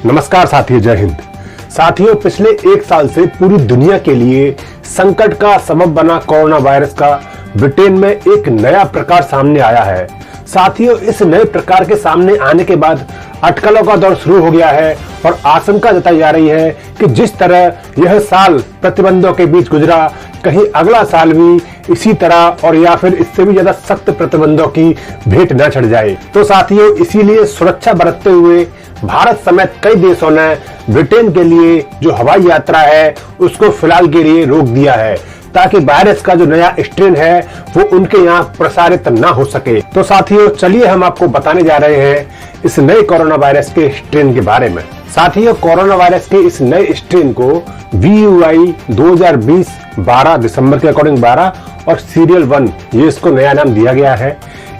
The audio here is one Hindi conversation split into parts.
नमस्कार साथियों, जय हिंद। साथियों, पिछले एक साल से पूरी दुनिया के लिए संकट का सबब बना कोरोना वायरस का ब्रिटेन में एक नया प्रकार सामने आया है। साथियों, इस नए प्रकार के सामने आने के बाद अटकलों का दौर शुरू हो गया है और आशंका जताई जा रही है कि जिस तरह यह साल प्रतिबंधों के बीच गुजरा, कहीं अगला साल भी इसी तरह और या फिर इससे भी ज्यादा सख्त प्रतिबंधों की भेंट न चढ़ जाए। तो साथियों, इसीलिए सुरक्षा बरतते हुए भारत समेत कई देशों ने ब्रिटेन के लिए जो हवाई यात्रा है उसको फिलहाल के लिए रोक दिया है, ताकि वायरस का जो नया स्ट्रेन है वो उनके यहाँ प्रसारित ना हो सके। तो साथियों, चलिए हम आपको बताने जा रहे हैं इस नए कोरोना वायरस के स्ट्रेन के बारे में। साथियों, कोरोना वायरस के इस नए स्ट्रेन को VUI 2020 12 दिसंबर के अकॉर्डिंग 12 और सीरियल 1 ये इसको नया नाम दिया गया है।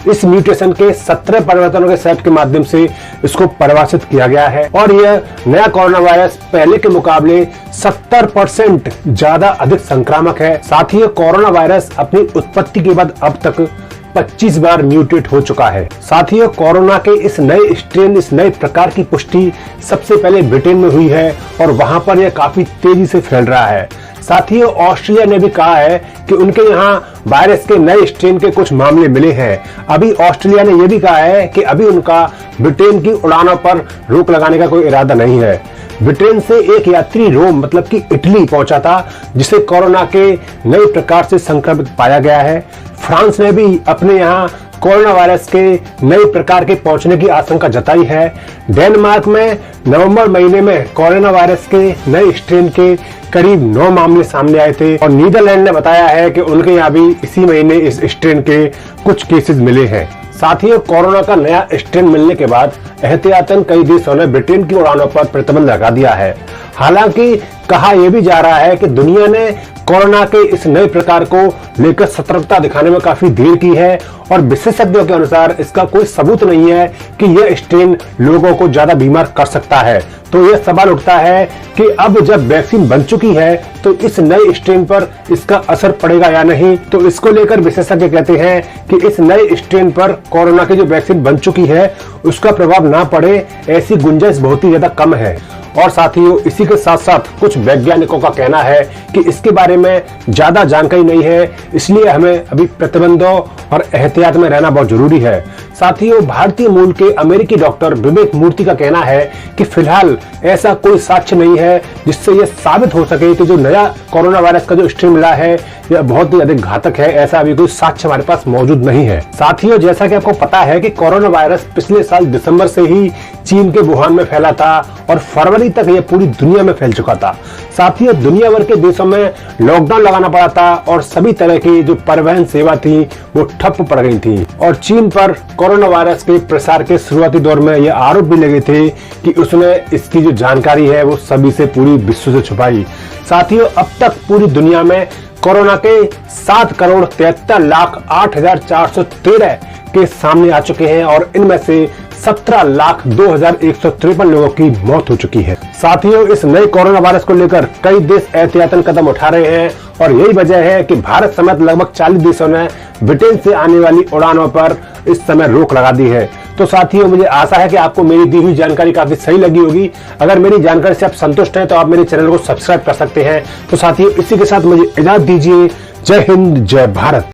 इस म्यूटेशन के 17 परिवर्तनों के सेट के माध्यम से इसको परिभाषित किया गया है और यह नया कोरोना वायरस पहले के मुकाबले 70% ज्यादा अधिक संक्रामक है। साथियों, कोरोना वायरस अपनी उत्पत्ति के बाद अब तक 25 बार म्यूटेट हो चुका है। साथियों, कोरोना के इस नए स्ट्रेन, इस नए प्रकार की पुष्टि सबसे पहले ब्रिटेन में हुई है और वहां पर यह काफी तेजी से फैल रहा है। साथियों, ऑस्ट्रेलिया ने भी कहा है कि उनके यहाँ वायरस के नए स्ट्रेन के कुछ मामले मिले हैं। अभी ऑस्ट्रेलिया ने यह भी कहा है कि अभी उनका ब्रिटेन की उड़ानों पर रोक लगाने का कोई इरादा नहीं है। ब्रिटेन से एक यात्री रोम मतलब कि इटली पहुंचा था, जिसे कोरोना के नए प्रकार से संक्रमित पाया गया है। फ्रांस ने भी अपने यहाँ कोरोना वायरस के नए प्रकार के पहुंचने की आशंका जताई है। डेनमार्क में नवंबर महीने में कोरोना वायरस के नए स्ट्रेन के करीब 9 मामले सामने आए थे और नीदरलैंड ने बताया है कि उनके यहाँ भी इसी महीने इस स्ट्रेन के कुछ केसेस मिले हैं। साथियों, कोरोना का नया स्ट्रेन मिलने के बाद एहतियातन कई देशों ने ब्रिटेन की उड़ानों पर प्रतिबंध लगा दिया है। हालांकि कहा यह भी जा रहा है कि दुनिया ने कोरोना के इस नए प्रकार को लेकर सतर्कता दिखाने में काफी देर की है और विशेषज्ञों के अनुसार इसका कोई सबूत नहीं है कि यह स्ट्रेन लोगों को ज्यादा बीमार कर सकता है। तो यह सवाल उठता है कि अब जब वैक्सीन बन चुकी है तो इस नए स्ट्रेन पर इसका असर पड़ेगा या नहीं। तो इसको लेकर विशेषज्ञ कहते हैं कि इस नए स्ट्रेन पर कोरोना की जो वैक्सीन बन चुकी है उसका प्रभाव ना पड़े, ऐसी गुंजाइश बहुत ही ज्यादा कम है। और साथियों, इसी के साथ साथ कुछ वैज्ञानिकों का कहना है कि इसके बारे में ज्यादा जानकारी नहीं है, इसलिए हमें अभी प्रतिबंधों और एहतियात में रहना बहुत जरूरी है। साथियों, भारतीय मूल के अमेरिकी डॉक्टर विवेक मूर्ति का कहना है कि फिलहाल ऐसा कोई साक्ष्य नहीं है जिससे यह साबित हो सके कि जो नया कोरोना वायरस का जो स्ट्रेन मिला है यह बहुत ही अधिक घातक है। ऐसा अभी कोई साक्ष्य हमारे पास मौजूद नहीं है। साथियों, जैसा कि आपको पता है कि कोरोना वायरस पिछले साल दिसंबर से ही चीन के वुहान में फैला था और फरवरी तक यह पूरी दुनिया में फैल चुका था। साथियों, दुनिया भर के देशों में लॉकडाउन लगाना पड़ा था और सभी तरह की जो परिवहन सेवा थी वो ठप पड़ गई थी और चीन पर कोरोना वायरस के प्रसार के शुरुआती दौर में यह आरोप भी लगे थे कि उसने इसकी जो जानकारी है वो सभी से पूरी विश्व से छुपाई। साथियों, अब तक पूरी दुनिया में कोरोना के 7,73,08,413 केस सामने आ चुके हैं और इनमें से 17,02,153 लोगों की मौत हो चुकी है। साथियों, इस नए कोरोना वायरस को लेकर कई देश एहतियातन कदम उठा रहे हैं और यही वजह है कि भारत समेत लगभग 40 देशों ने ब्रिटेन से आने वाली उड़ानों पर इस समय रोक लगा दी है। तो साथियों, मुझे आशा है कि आपको मेरी दी हुई जानकारी काफी सही लगी होगी। अगर मेरी जानकारी से आप संतुष्ट हैं तो आप मेरे चैनल को सब्सक्राइब कर सकते हैं। तो साथियों, इसी के साथ मुझे इजाजत दीजिए। जय हिंद, जय भारत।